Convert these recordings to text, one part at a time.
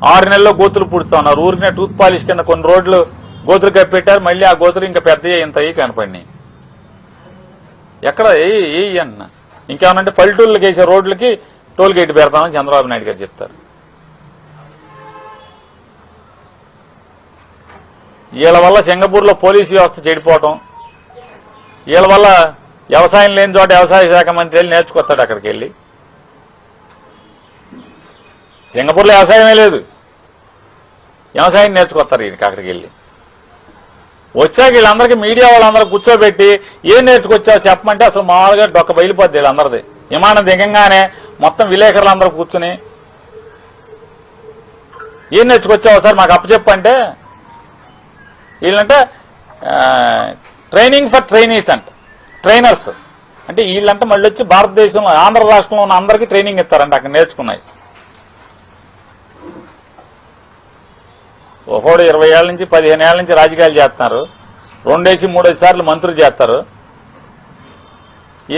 6 నెలల్లో గోతులు పుడుతా ఉన్నారు. ఊరినే టూత్ పాలిష్ కింద కొన్ని రోడ్లు గోతులు కప్పెట్టారు, మళ్ళీ ఆ గోతులు ఇంకా పెద్ద ఇంత కనపడినాయి. ఎక్కడ ఏ అన్న ఇంకేమనంటే పల్లెటూళ్ళకి వేసే రోడ్లకి టోల్ గేట్ పెడతామని చంద్రబాబు నాయుడు గారు చెప్తారు. వీళ్ళ వల్ల సింగపూర్లో పోలీసు వ్యవస్థ చెడిపోవటం, వీళ్ళ వల్ల వ్యవసాయం లేని చోట వ్యవసాయ శాఖ మంత్రి వెళ్ళి నేర్చుకొస్తాడు. అక్కడికి వెళ్ళి సింగపూర్లో వ్యవసాయమే లేదు, వ్యవసాయం నేర్చుకొస్తారు ఈయనకి. అక్కడికి వెళ్ళి వచ్చాక వీళ్ళందరికీ మీడియా వాళ్ళందరూ కూర్చోబెట్టి ఏం నేర్చుకొచ్చావు చెప్పమంటే అసలు మామూలుగా డొక్క బయలుపోద్ది వీళ్ళందరిది. విమానం దిగంగానే మొత్తం విలేకరులు అందరూ కూర్చుని ఏం నేర్చుకొచ్చావు సార్ మాకు అప్పచెప్పంటే వీళ్ళంటే ట్రైనింగ్ ఫర్ ట్రైనీస్ అంట, ట్రైనర్స్ అంటే వీళ్ళంటే మళ్ళీ వచ్చి భారతదేశంలో ఆంధ్ర రాష్ట్రంలో ఉన్న అందరికీ ట్రైనింగ్ ఇస్తారంట అక్కడ నేర్చుకున్నాయి. ఒకడు 20 ఏళ్ల నుంచి 15 ఏళ్ల నుంచి రాజకీయాలు చేస్తున్నారు, 2 సార్లు మంత్రులు చేస్తారు,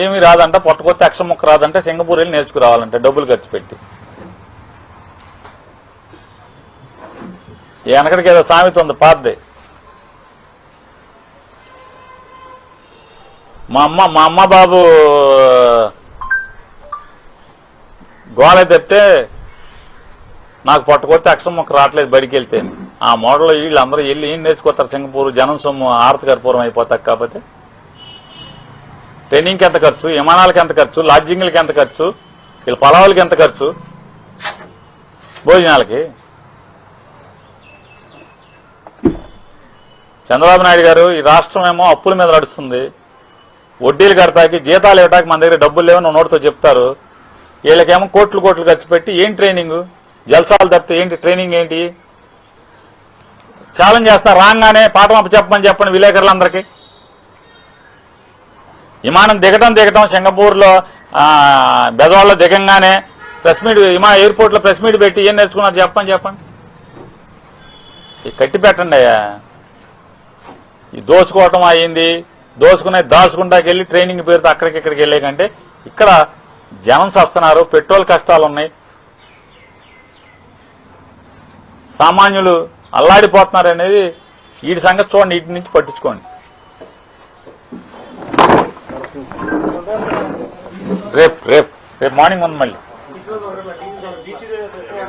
ఏమీ రాదంట, పొట్టకొత్త అక్షరం ముక్క రాదంటే సింగపూర్ వెళ్ళి నేర్చుకురావాలంటే డబ్బులు ఖర్చు పెట్టి. వెనకడికి ఏదో సామెత ఉంది పాతదే, మా అమ్మ బాబు గోళ తెప్తే నాకు పట్టుకొస్తే అక్షరం మొక్క రావట్లేదు బడికి వెళ్తే. ఆ మోడల్లో వీళ్ళందరూ వెళ్ళి ఏం నేర్చుకోతారు సింగపూర్, జనం సొమ్ము ఆర్థికర్పూరం అయిపోతారు. కాకపోతే ట్రైనింగ్కి ఎంత ఖర్చు, విమానాలకి ఎంత ఖర్చు, లాడ్జింగ్లకి ఎంత ఖర్చు, వీళ్ళ పొలాలకి ఎంత ఖర్చు, భోజనాలకి. చంద్రబాబు నాయుడు గారు ఈ రాష్ట్రం ఏమో అప్పుల మీద నడుస్తుంది, వడ్డీలు కడతాకి జీతాలు ఇవ్వటానికి మన దగ్గర డబ్బులు లేవని నోటితో చెప్తారు. వీళ్ళకేమో కోట్లు ఖర్చు పెట్టి ఏం ట్రైనింగ్, జల్సాలు తప్పితే ఏంటి ట్రైనింగ్ ఏంటి? ఛాలెంజ్ చేస్తారు రాగానే పాఠం చెప్పండి విలేకరులందరికీ. విమానం దిగటం సింగపూర్లో బెదవాళ్ళలో దిగంగానే ప్రెస్ మీట్, ఎయిర్పోర్ట్లో ప్రెస్ మీట్ పెట్టి ఏం నేర్చుకున్నారు చెప్పండి. ఈ కట్టి పెట్టండి అయ్యా. ఈ దోసుకోవటం అయింది, దాచుకుంటాకి వెళ్ళి ట్రైనింగ్ పేరుతో అక్కడికి వెళ్ళే కంటే ఇక్కడ జనం వస్తున్నారు, పెట్రోల్ కష్టాలు ఉన్నాయి, సామాన్యులు అల్లాడిపోతున్నారు అనేది వీటి సంగతి చూడండి, వీటి నుంచి పట్టించుకోండి. రేపు మార్నింగ్ ఉంది, మళ్ళీ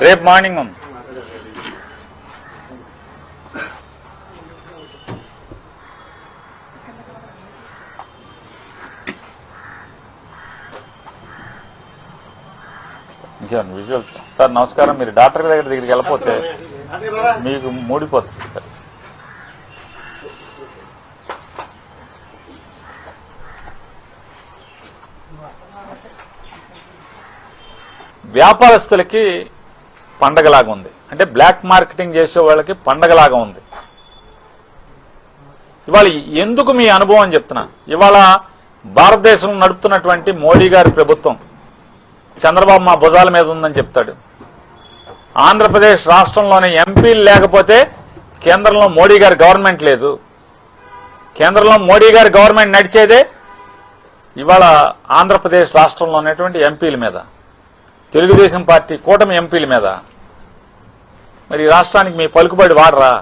రేపు మార్నింగ్ ఉంది. విజువల్స్ సార్ నమస్కారం. మీరు డాక్టర్ దగ్గరికి వెళ్ళిపోతే మీకు మూడిపోతుంది సార్. వ్యాపారస్తులకి పండగలాగా ఉంది, అంటే బ్లాక్ మార్కెటింగ్ చేసే వాళ్ళకి పండగలాగా ఉంది. ఇవాళ ఎందుకు మీ అనుభవం చెప్తున్నా, ఇవాళ భారతదేశం నడుపుతున్నటువంటి మోడీ గారి ప్రభుత్వం, చంద్రబాబు మా భుజాల మీద ఉందని చెప్తాడు. ఆంధ్రప్రదేశ్ రాష్ట్రంలోని ఎంపీలు లేకపోతే కేంద్రంలో మోడీ గారి గవర్నమెంట్ లేదు. కేంద్రంలో మోడీ గారి గవర్నమెంట్ నడిచేదే ఇవాళ ఆంధ్రప్రదేశ్ రాష్ట్రంలో ఉన్నటువంటి ఎంపీల మీద, తెలుగుదేశం పార్టీ కూటమి ఎంపీల మీద. మరి ఈ రాష్ట్రానికి మీ పలుకుబడి వాడరా?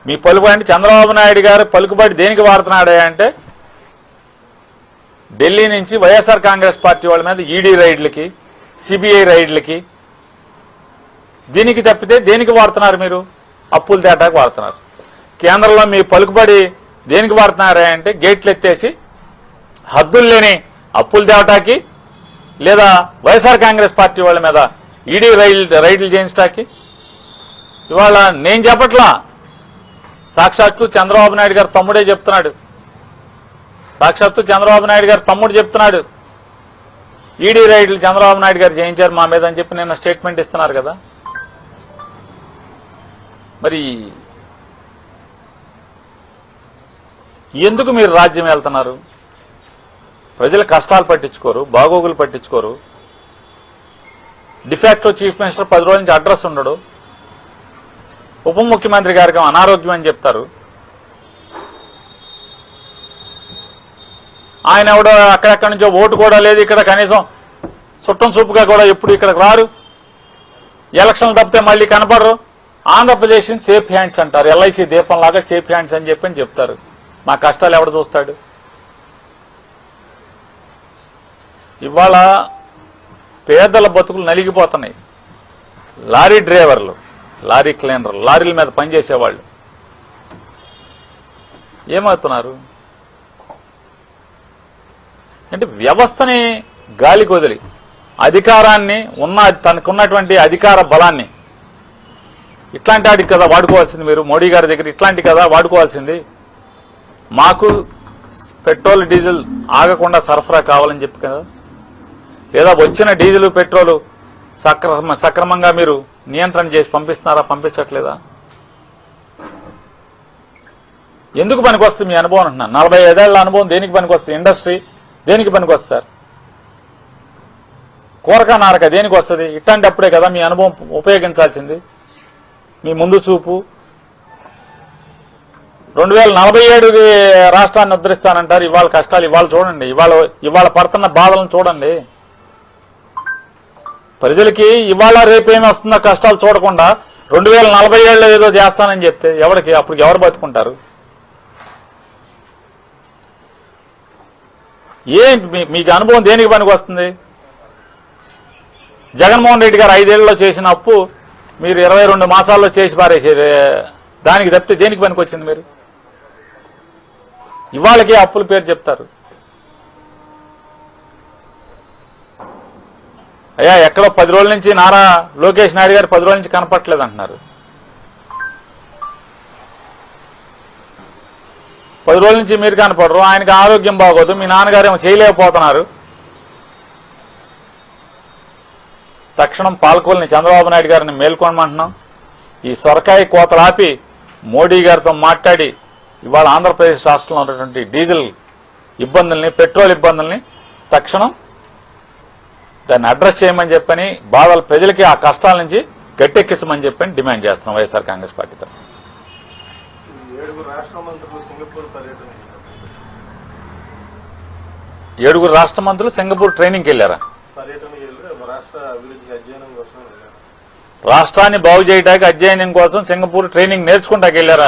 మీ పలుకుబడి అంటే చంద్రబాబు నాయుడు గారు పలుకుబడి దేనికి వాడుతున్నాడే అంటే ఢిల్లీ నుంచి వైఎస్ఆర్ కాంగ్రెస్ పార్టీ వాళ్ళ మీద ఈడీ రైడ్లకి, సిబిఐ రైడ్లకి, దీనికి తప్పితే దేనికి వాడుతున్నారు మీరు? అప్పులు తేటాకి వాడుతున్నారు. కేంద్రంలో మీ పలుకుబడి దేనికి వాడుతున్నారా అంటే గేట్లు ఎత్తేసి హద్దులు లేని అప్పులు తేవటాకి, లేదా వైఎస్ఆర్ కాంగ్రెస్ పార్టీ వాళ్ళ మీద ఈడీ రైడ్లు చేయించడానికి. ఇవాళ నేను చెప్పట్లా, సాక్షాత్తు చంద్రబాబు నాయుడు గారు తమ్ముడే చెప్తున్నాడు. తమ్ముడు చెప్తున్నాడు ఈడీ రైడ్లు చంద్రబాబు నాయుడు గారు చేయించారు మా మీద అని చెప్పి నిన్న స్టేట్మెంట్ ఇస్తున్నారు కదా. మరి ఎందుకు మీరు రాజ్యం వెళ్తున్నారు? ప్రజల కష్టాలు పట్టించుకోరు, బాగోగులు పట్టించుకోరు. డిఫాక్టో చీఫ్ మినిస్టర్ 10 రోజుల నుంచి అడ్రస్ ఉండడు. ఉప ముఖ్యమంత్రి గారికి అనారోగ్యం అని చెప్తారు. ఆయన ఎవడో అక్కడెక్కడి నుంచో ఓటు కూడా లేదు, ఇక్కడ కనీసం చుట్టం చూపుగా కూడా ఎప్పుడు ఇక్కడికి రారు. ఎలక్షన్లు తప్పితే మళ్ళీ కనపడరు. ఆంధ్రప్రదేశ్ సేఫ్ హ్యాండ్స్ అంటారు, ఎల్ఐసి దీపంలాగా సేఫ్ హ్యాండ్స్ అని చెప్తారు. మా కష్టాలు ఎవడు చూస్తాడు? ఇవాళ పేదల బతుకులు నలిగిపోతున్నాయి. లారీ డ్రైవర్లు, లారీ క్లీనర్లు, లారీల మీద పనిచేసేవాళ్ళు ఏమవుతున్నారు అంటే వ్యవస్థని గాలికి వదిలి అధికారాన్ని తనకున్నటువంటి అధికార బలాన్ని ఇట్లాంటి వాటికి కదా వాడుకోవాల్సింది. మీరు మోడీ గారి దగ్గర ఇట్లాంటి కదా వాడుకోవాల్సింది. మాకు పెట్రోల్ డీజిల్ ఆగకుండా సరఫరా కావాలని చెప్పి కదా, లేదా వచ్చిన డీజిల్ పెట్రోల్ సక్రమంగా మీరు నియంత్రణ చేసి పంపిస్తున్నారా? పంపించట్లేదా? ఎందుకు పనికొస్తుంది మీ అనుభవం అంటున్నా? 45 ఏళ్ల అనుభవం దేనికి పనికొస్తుంది? ఇండస్ట్రీ దేనికి పనికొస్తారు? కూరక నారక దేనికి వస్తుంది? ఇట్లాంటి అప్పుడే కదా మీ అనుభవం ఉపయోగించాల్సింది, మీ ముందు చూపు. 2047కి రాష్ట్రాన్ని ఉద్ధరిస్తానంటారు. ఇవాళ కష్టాలు ఇవాళ చూడండి, ఇవాళ పడుతున్న బాధలను చూడండి. ప్రజలకి ఇవాళ రేపేమి వస్తుందో కష్టాలు చూడకుండా 2047లో ఏదో చేస్తానని చెప్తే అప్పుడు ఎవరు బతుకుంటారు? మీకు అనుభవం దేనికి పనికి వస్తుంది? జగన్మోహన్ రెడ్డి గారు 5 ఏళ్లలో చేసిన అప్పు మీరు 22 మాసాల్లో చేసి పారేసారు. దానికి తప్పితే దేనికి పనికి వచ్చింది? మీరు ఇవాళకే అప్పుల పేరు చెప్తారు. అయ్యా ఎక్కడో 10 రోజుల నుంచి నారా లోకేష్ నాయుడు గారు 10 రోజుల నుంచి కనపట్లేదు అంటున్నారు. 10 రోజుల నుంచి మీరు కనపడరు. ఆయనకి ఆరోగ్యం బాగోదు, మీ నాన్నగారు ఏమో చేయలేకపోతున్నారు. తక్షణం పాలకొల్ని చంద్రబాబు నాయుడు గారిని మేల్కొనమంటున్నాం. ఈ సొరకాయ కోతలాపి మోడీ గారితో మాట్లాడి ఇవాళ ఆంధ్రప్రదేశ్ రాష్ట్రంలో ఉన్నటువంటి డీజిల్ ఇబ్బందుల్ని, పెట్రోల్ ఇబ్బందుల్ని తక్షణం దాన్ని అడ్రస్ చేయమని చెప్పని ప్రజలకి ఆ కష్టాల నుంచి గట్టెక్కించమని చెప్పని డిమాండ్ చేస్తున్నాం వైఎస్ఆర్ కాంగ్రెస్ పార్టీ తరఫున. 7 రాష్ట్ర మంత్రులు సింగపూర్ ట్రైనింగ్కి వెళ్లారా? రాష్ట్రాన్ని బాగు చేయడానికి అధ్యయనం కోసం సింగపూర్ ట్రైనింగ్ నేర్చుకుంటాకి వెళ్లారా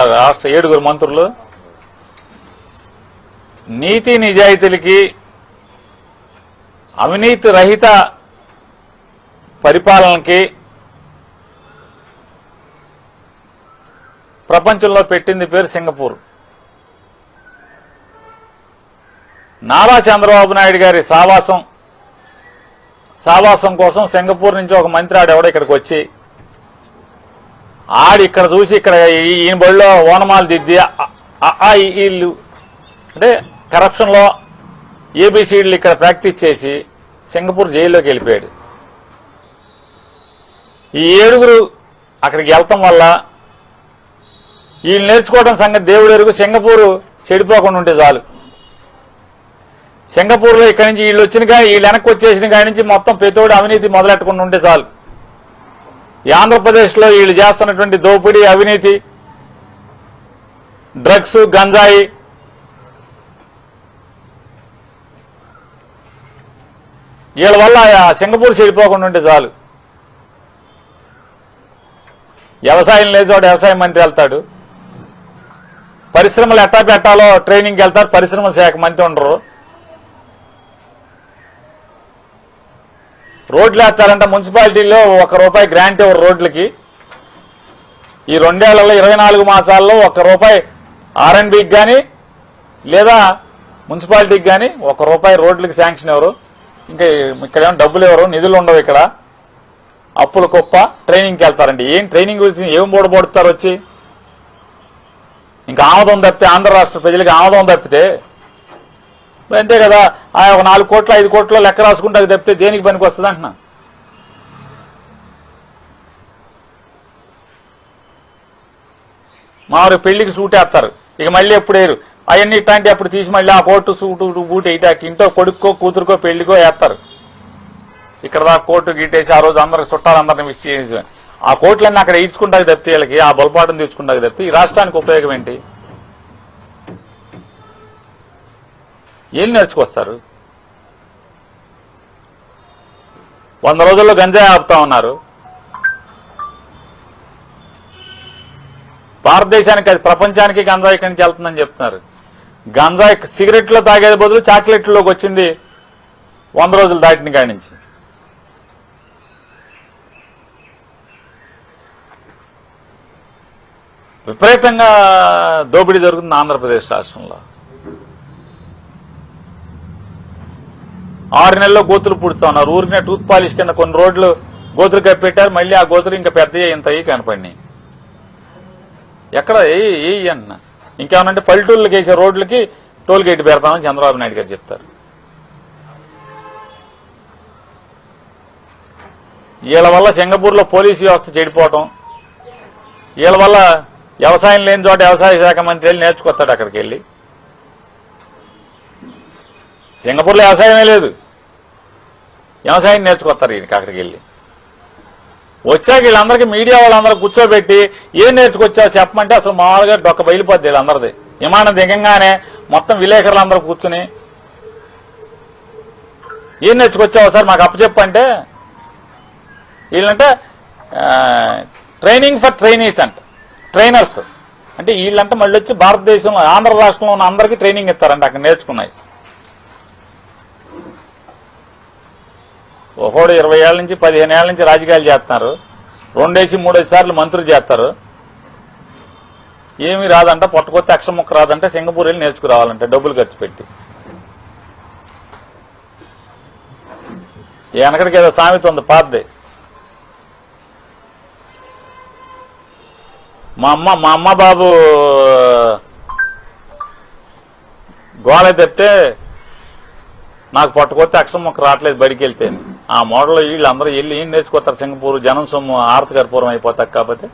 7 మంత్రులు? నీతి నిజాయితీలకి, అవినీతి రహిత పరిపాలనకి ప్రపంచంలో పెట్టింది పేరు సింగపూర్. నారా చంద్రబాబు నాయుడు గారి సావాసం కోసం సింగపూర్ నుంచి ఒక మంత్రి ఆడెవడో ఇక్కడికి వచ్చి ఇక్కడ చూసి ఇక్కడ ఈయన బడిలో ఓనమాలు దిద్ది వీళ్ళు అంటే కరప్షన్లో ఏబిసిడీలు ఇక్కడ ప్రాక్టీస్ చేసి సింగపూర్ జైల్లోకి వెళ్ళిపోయాడు. ఈ 7 అక్కడికి వెళ్తాం వల్ల వీళ్ళు నేర్చుకోవడం సంగతి దేవుడు ఎరుగు. సింగపూర్ చెడిపోకుండా ఉంటే చాలు. సింగపూర్లో ఇక్కడి నుంచి వీళ్ళు వెనక్కి వచ్చేసిన కాడి నుంచి మొత్తం పెతోడు అవినీతి మొదలెట్టకుండా ఉంటే చాలు. ఈ ఆంధ్రప్రదేశ్లో వీళ్ళు చేస్తున్నటువంటి దోపిడీ, అవినీతి, డ్రగ్స్, గంజాయి, వీళ్ళ వల్ల సింగపూర్ చెడిపోకుండా ఉంటే చాలు. వ్యవసాయం లేచోడు వ్యవసాయ మంత్రి వెళ్తాడు, పరిశ్రమలు ఎట్టా పెట్టాలో ట్రైనింగ్కి వెళ్తారు, పరిశ్రమల శాఖ మంత్రి ఉండరు. రోడ్లు వేస్తారంట మున్సిపాలిటీలో ₹1 గ్రాంట్ ఇవ్వరు రోడ్లకి. ఈ 2 ఏళ్లలో 24 మాసాల్లో ₹1 R&Bకి కానీ లేదా మున్సిపాలిటీకి కానీ ₹1 రోడ్లకి శాంక్షన్ ఎవరు. ఇంకా ఇక్కడేమో డబ్బులు ఎవరు, నిధులు ఉండవు. ఇక్కడ అప్పుల కుప్ప. ట్రైనింగ్కి వెళ్తారండి. ఏం ట్రైనింగ్ గురించి ఏం బోడబోడుతారు వచ్చి? ఇంకా ఆమోదం తప్పితే, ఆంధ్ర రాష్ట్ర ప్రజలకి ఆమోదం తప్పితే అంతే కదా. ఒక 4 కోట్ల 5 కోట్ల లెక్క రాసుకుంటే తప్పితే దేనికి పనికి వస్తుంది అంటున్నా. మామూలు పెళ్లికి సూట్ వేస్తారు, ఇక మళ్ళీ ఎప్పుడు వేరు. అవన్నీ ఇట్లాంటి అప్పుడు తీసి మళ్ళీ ఆ కోర్టు సూటు బూట్ వేయటానికి ఇంట్లో కొడుక్కో కూతురుకో పెళ్లికో వేస్తారు. ఇక్కడ దా కోర్టు గిట్టేసి ఆ రోజు అందరికి చుట్టాలందరినీ మిస్ చేసి ఆ కోర్టులన్నీ అక్కడ ఈడ్చుకుంటాకి తప్పితే వీళ్ళకి ఆ బొలపాటును తీర్చుకుంటాకి తప్పితే ఈ రాష్ట్రానికి ఉపయోగం ఏంటి? ఏం నేర్చుకొస్తారు? 100 రోజుల్లో గంజాయి ఆపుతా ఉన్నారు. భారతదేశానికి అది ప్రపంచానికి గంజాయి ఇక్కడి నుంచి వెళ్తుందని చెప్తున్నారు. గంజాయి సిగరెట్లో తాగేది బదులు చాక్లెట్లలోకి వచ్చింది 100 రోజులు దాటిన కాడి నుంచి. విపరీతంగా దోపిడీ జరుగుతుంది ఆంధ్రప్రదేశ్ రాష్ట్రంలో. 6 నెలల్లో గోతులు పుడుతా ఉన్నారు. ఊరికినే టూత్ పాలిష్ కింద కొన్ని రోడ్లు గోతులు కప్పెట్టారు. మళ్ళీ ఆ గోతులు ఇంకా పెద్ద ఇంత కనపడినాయి. ఎక్కడ ఏ అన్న ఇంకేమనంటే పల్లెటూళ్ళకి వేసే రోడ్లకి టోల్ గేట్ పెడతామని చంద్రబాబు నాయుడు గారు చెప్తారు. వీళ్ళ వల్ల సింగపూర్లో పోలీసు వ్యవస్థ చెడిపోవటం, వీళ్ళ వల్ల వ్యవసాయం లేని చోట వ్యవసాయ శాఖ మంత్రి వెళ్ళి నేర్చుకొస్తాడు. అక్కడికి వెళ్ళి సింగపూర్లో వ్యవసాయమే లేదు, వ్యవసాయం నేర్చుకొస్తారు ఈయనకి. అక్కడికి వెళ్ళి వచ్చాక వీళ్ళందరికీ మీడియా వాళ్ళందరూ కూర్చోబెట్టి ఏం నేర్చుకొచ్చావు చెప్పమంటే అసలు మామూలుగా డొక్క బయలుపోద్ది వీళ్ళందరిది. విమానం దిగంగానే మొత్తం విలేకరులు అందరూ కూర్చుని ఏం నేర్చుకొచ్చావు సార్ మాకు అప్పచెప్పంటే వీళ్ళంటే ట్రైనింగ్ ఫర్ ట్రైనీస్ అంట, ట్రైనర్స్ అంటే వీళ్ళంటే మళ్ళీ వచ్చి భారతదేశంలో ఆంధ్ర రాష్ట్రంలో ఉన్న అందరికీ ట్రైనింగ్ ఇస్తారంట అక్కడ నేర్చుకున్నాయి. ఒకడు 20 ఏళ్ల నుంచి 15 ఏళ్ల నుంచి రాజకీయాలు చేస్తున్నారు. 2-3 సార్లు మంత్రులు చేస్తారు. ఏమీ రాదంట, పొట్టకొత్తే అక్షరం ముక్క రాదంటే సింగపూర్ వెళ్ళి నేర్చుకురావాలంటే డబ్బులు ఖర్చు పెట్టి. వెనకడికి ఏదో సామెత ఉంది పాతది. మా అమ్మ బాబు గోళ తెప్తే నాకు పట్టుకొస్తే అక్షరం మొక్క రావట్లేదు బడికి వెళ్తే. ఆ మోడల్లో వీళ్ళందరూ వెళ్ళి ఏం నేర్చుకోతారు సింగపూర్? జనం సొమ్ము ఆర్తకర్పూరం అయిపోతారు. కాబట్టి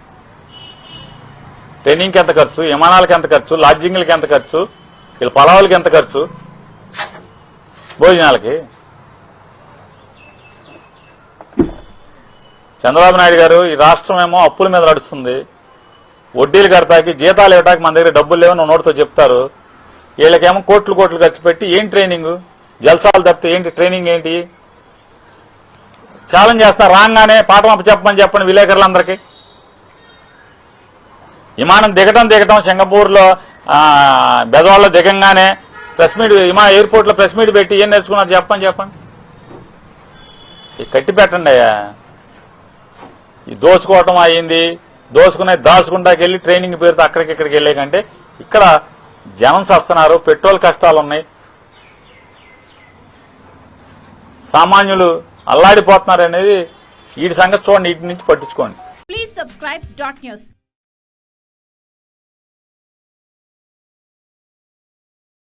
ట్రైనింగ్కి ఎంత ఖర్చు, విమానాలకి ఎంత ఖర్చు, లాడ్జింగ్లకి ఎంత ఖర్చు, వీళ్ళ పొలాలకి ఎంత ఖర్చు, భోజనాలకి. చంద్రబాబు నాయుడు గారు ఈ రాష్ట్రం ఏమో అప్పుల మీద నడుస్తుంది. వడ్డీలు కడతాకి జీతాలు ఇవ్వటానికి మన దగ్గర డబ్బులు లేవని నోటితో చెప్తారు. వీళ్ళకేమో కోట్లు ఖర్చు పెట్టి ఏం ట్రైనింగ్? జల్సాలు తప్పితే ఏంటి ట్రైనింగ్? ఏంటి ఛాలెంజ్ చేస్తారు రాగానే పాఠం చెప్పమని విలేకరులందరికీ. విమానం దిగటం సింగపూర్లో బెజవాడలో దిగంగానే ప్రెస్ మీట్ ఎయిర్పోర్ట్లో ప్రెస్ మీట్ పెట్టి ఏం నేర్చుకున్నారు చెప్పండి. కట్టి పెట్టండి అయ్యా. ఈ దోసుకోవటం అయ్యింది, దాచుకుంటాకి వెళ్ళి ట్రైనింగ్ పేరుతో అక్కడికి వెళ్ళే కంటే ఇక్కడ జనం సస్తున్నారు, పెట్రోల్ కష్టాలు ఉన్నాయి, సామాన్యులు అల్లాడిపోతున్నారు అనేది వీటి సంగతి చూడండి. వీటి నుంచి పట్టించుకోండి. Please subscribe .news